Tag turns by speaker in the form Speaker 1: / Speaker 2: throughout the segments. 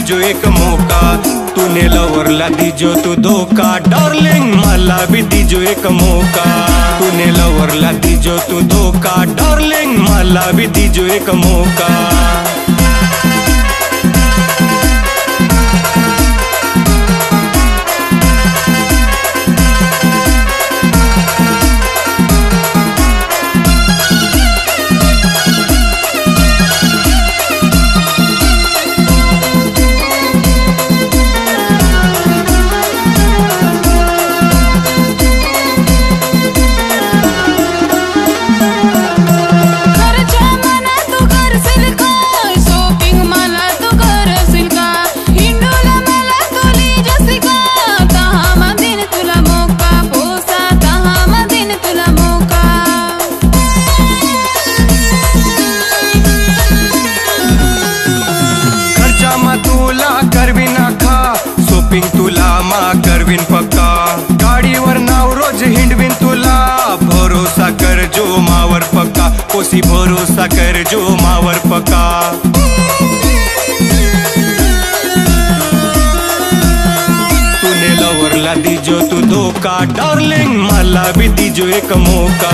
Speaker 1: दीजो एक मौका, तूने लवरला दीजो तू धोखा। डार्लिंग मला भी दीजो एक मौका, तूने लवरला दीजो तू धोखा। डार्लिंग मला भी दीजो एक मौका। तुला करवीन खा शॉपिंग, तुला मा करवीन पक्का। गाडीवर नाव रोज हिंडवीन तुला, भरोसा कर जो मावर पक्का। कोसी भरोसा कर जो मावर पक्का। तूने लवरला दीजो तू धोखा, डार्लिंग मला भी दीजो एक मौका।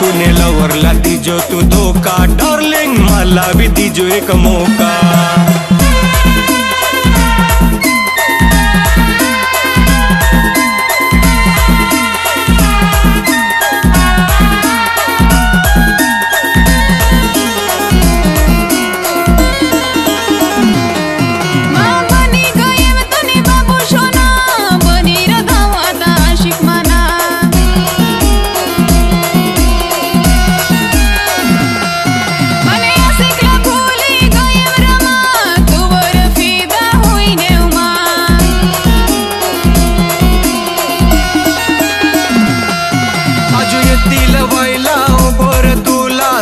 Speaker 1: तूने लवरला दीजो तू धोखा, डार्लिंग मला भी दीजो एक मौका।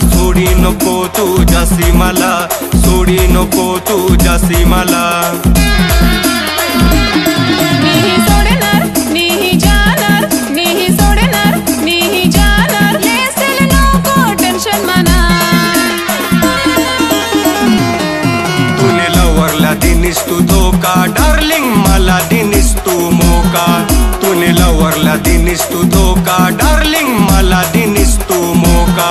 Speaker 1: सोडी नको तू जासी मला, सोडी नको तू जासी मला।
Speaker 2: नीही सोडणार नीही जाणार, नीही सोडणार नीही जाणार, लेसेल नको टेन्शन मना।
Speaker 1: तूने लवरला दिनीस तू धोका, डार्लिंग मला दिनीस तू मौका। तूने लवरला दिनीस तू धोका, डार्लिंग मला दिनीस तू मौका।